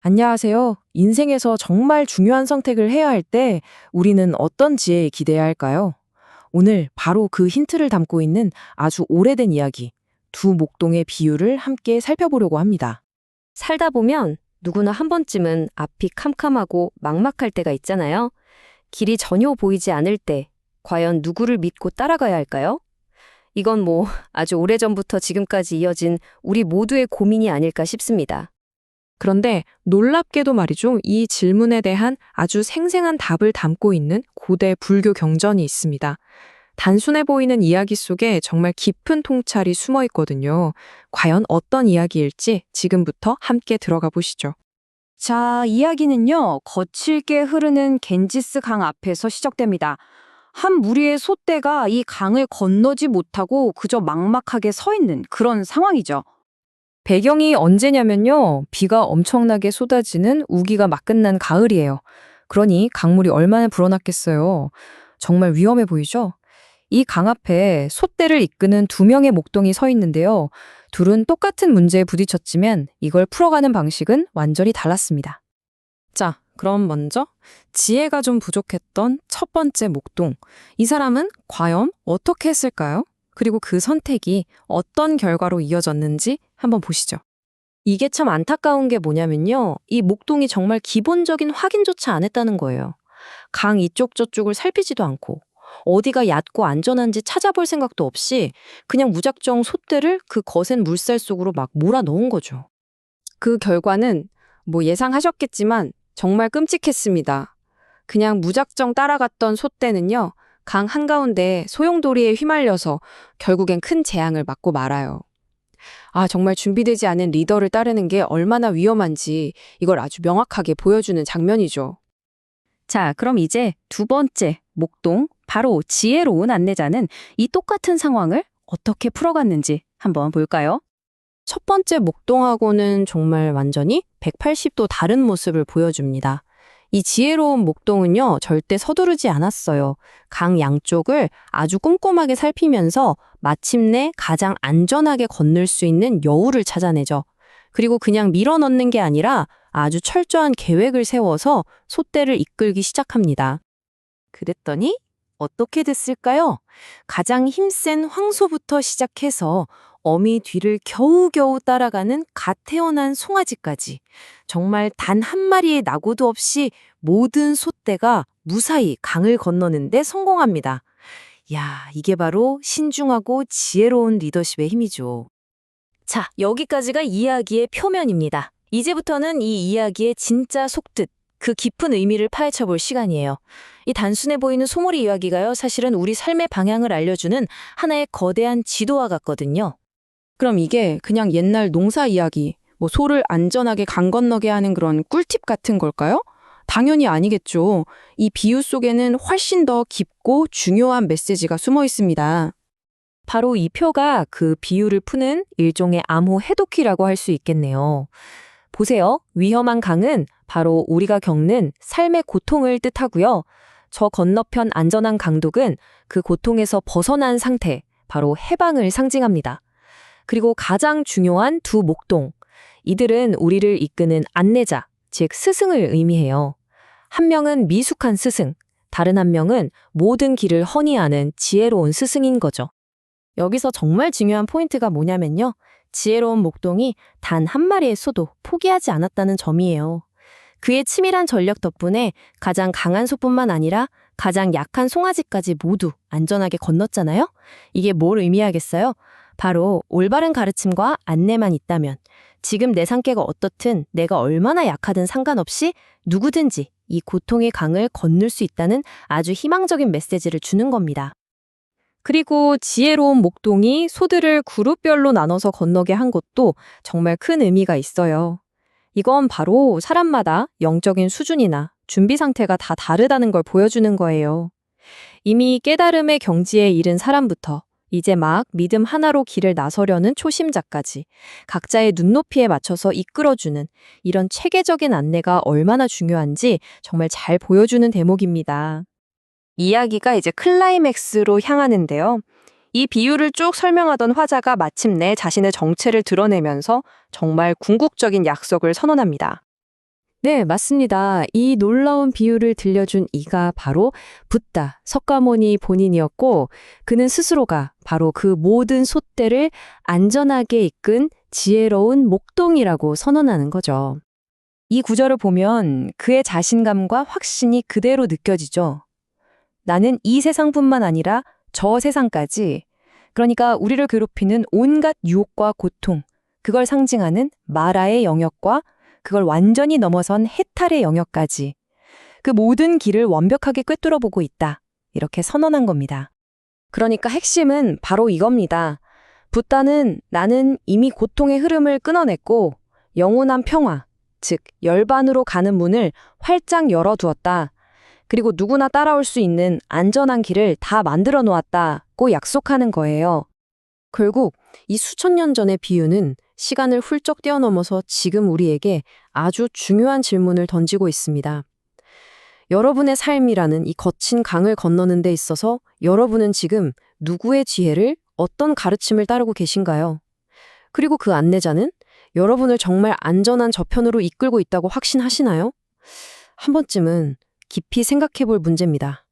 안녕하세요. 인생에서 정말 중요한 선택을 해야 할 때 우리는 어떤 지혜에 기대해야 할까요? 오늘 바로 그 힌트를 담고 있는 아주 오래된 이야기, 두 목동의 비유를 함께 살펴보려고 합니다. 살다 보면 누구나 한 번쯤은 앞이 캄캄하고 막막할 때가 있잖아요. 길이 전혀 보이지 않을 때 과연 누구를 믿고 따라가야 할까요? 이건 아주 오래전부터 지금까지 이어진 우리 모두의 고민이 아닐까 싶습니다. 그런데 놀랍게도 말이죠. 이 질문에 대한 아주 생생한 답을 담고 있는 고대 불교 경전이 있습니다. 단순해 보이는 이야기 속에 정말 깊은 통찰이 숨어 있거든요. 과연 어떤 이야기일지 지금부터 함께 들어가 보시죠. 자, 이야기는요, 거칠게 흐르는 겐지스 강 앞에서 시작됩니다. 한 무리의 소떼가 이 강을 건너지 못하고 그저 막막하게 서 있는 그런 상황이죠. 배경이 언제냐면요. 비가 엄청나게 쏟아지는 우기가 막 끝난 가을이에요. 그러니 강물이 얼마나 불어났겠어요. 정말 위험해 보이죠? 이 강 앞에 솥대를 이끄는 두 명의 목동이 서 있는데요. 둘은 똑같은 문제에 부딪혔지만 이걸 풀어가는 방식은 완전히 달랐습니다. 자, 그럼 먼저 지혜가 좀 부족했던 첫 번째 목동. 이 사람은 과연 어떻게 했을까요? 그리고 그 선택이 어떤 결과로 이어졌는지 한번 보시죠. 이게 참 안타까운 게 뭐냐면요. 이 목동이 정말 기본적인 확인조차 안 했다는 거예요. 강 이쪽 저쪽을 살피지도 않고 어디가 얕고 안전한지 찾아볼 생각도 없이 그냥 무작정 솥대를 그 거센 물살 속으로 막 몰아 넣은 거죠. 그 결과는 예상하셨겠지만 정말 끔찍했습니다. 그냥 무작정 따라갔던 소떼는요, 강 한가운데 소용돌이에 휘말려서 결국엔 큰 재앙을 맞고 말아요. 아, 정말 준비되지 않은 리더를 따르는 게 얼마나 위험한지 이걸 아주 명확하게 보여주는 장면이죠. 자, 그럼 이제 두 번째 목동, 바로 지혜로운 안내자는 이 똑같은 상황을 어떻게 풀어갔는지 한번 볼까요? 첫 번째 목동하고는 정말 완전히 180도 다른 모습을 보여줍니다. 이 지혜로운 목동은요, 절대 서두르지 않았어요. 강 양쪽을 아주 꼼꼼하게 살피면서 마침내 가장 안전하게 건널 수 있는 여우를 찾아내죠. 그리고 그냥 밀어 넣는 게 아니라 아주 철저한 계획을 세워서 솥대를 이끌기 시작합니다. 그랬더니 어떻게 됐을까요? 가장 힘센 황소부터 시작해서 어미 뒤를 겨우겨우 따라가는 갓 태어난 송아지까지 정말 단 한 마리의 낙오도 없이 모든 솥대가 무사히 강을 건너는데 성공합니다. 야, 이게 바로 신중하고 지혜로운 리더십의 힘이죠. 자, 여기까지가 이야기의 표면입니다. 이제부터는 이 이야기의 진짜 속뜻, 그 깊은 의미를 파헤쳐 볼 시간이에요. 이 단순해 보이는 소몰이 이야기가요, 사실은 우리 삶의 방향을 알려주는 하나의 거대한 지도와 같거든요. 그럼 이게 그냥 옛날 농사 이야기, 소를 안전하게 강 건너게 하는 그런 꿀팁 같은 걸까요? 당연히 아니겠죠. 이 비유 속에는 훨씬 더 깊고 중요한 메시지가 숨어 있습니다. 바로 이 표가 그 비유를 푸는 일종의 암호 해독기라고 할 수 있겠네요. 보세요. 위험한 강은 바로 우리가 겪는 삶의 고통을 뜻하고요. 저 건너편 안전한 강둑은 그 고통에서 벗어난 상태, 바로 해방을 상징합니다. 그리고 가장 중요한 두 목동. 이들은 우리를 이끄는 안내자, 즉 스승을 의미해요. 한 명은 미숙한 스승, 다른 한 명은 모든 길을 훤히 아는 지혜로운 스승인 거죠. 여기서 정말 중요한 포인트가 뭐냐면요. 지혜로운 목동이 단 한 마리의 소도 포기하지 않았다는 점이에요. 그의 치밀한 전략 덕분에 가장 강한 소뿐만 아니라 가장 약한 송아지까지 모두 안전하게 건넜잖아요? 이게 뭘 의미하겠어요? 바로 올바른 가르침과 안내만 있다면 지금 내 상태가 어떻든 내가 얼마나 약하든 상관없이 누구든지 이 고통의 강을 건널 수 있다는 아주 희망적인 메시지를 주는 겁니다. 그리고 지혜로운 목동이 소들을 그룹별로 나눠서 건너게 한 것도 정말 큰 의미가 있어요. 이건 바로 사람마다 영적인 수준이나 준비 상태가 다 다르다는 걸 보여주는 거예요. 이미 깨달음의 경지에 이른 사람부터 이제 막 믿음 하나로 길을 나서려는 초심자까지 각자의 눈높이에 맞춰서 이끌어주는 이런 체계적인 안내가 얼마나 중요한지 정말 잘 보여주는 대목입니다. 이야기가 이제 클라이맥스로 향하는데요. 이 비유를 쭉 설명하던 화자가 마침내 자신의 정체를 드러내면서 정말 궁극적인 약속을 선언합니다. 네, 맞습니다. 이 놀라운 비유를 들려준 이가 바로 붓다, 석가모니 본인이었고, 그는 스스로가 바로 그 모든 솥대를 안전하게 이끈 지혜로운 목동이라고 선언하는 거죠. 이 구절을 보면 그의 자신감과 확신이 그대로 느껴지죠. 나는 이 세상뿐만 아니라 저 세상까지, 그러니까 우리를 괴롭히는 온갖 유혹과 고통, 그걸 상징하는 마라의 영역과 그걸 완전히 넘어선 해탈의 영역까지 그 모든 길을 완벽하게 꿰뚫어보고 있다. 이렇게 선언한 겁니다. 그러니까 핵심은 바로 이겁니다. 붓다는 나는 이미 고통의 흐름을 끊어냈고 영원한 평화, 즉 열반으로 가는 문을 활짝 열어두었다. 그리고 누구나 따라올 수 있는 안전한 길을 다 만들어 놓았다고 약속하는 거예요. 결국 이 수천 년 전의 비유는 시간을 훌쩍 뛰어넘어서 지금 우리에게 아주 중요한 질문을 던지고 있습니다. 여러분의 삶이라는 이 거친 강을 건너는 데 있어서 여러분은 지금 누구의 지혜를 어떤 가르침을 따르고 계신가요? 그리고 그 안내자는 여러분을 정말 안전한 저편으로 이끌고 있다고 확신하시나요? 한 번쯤은 깊이 생각해 볼 문제입니다.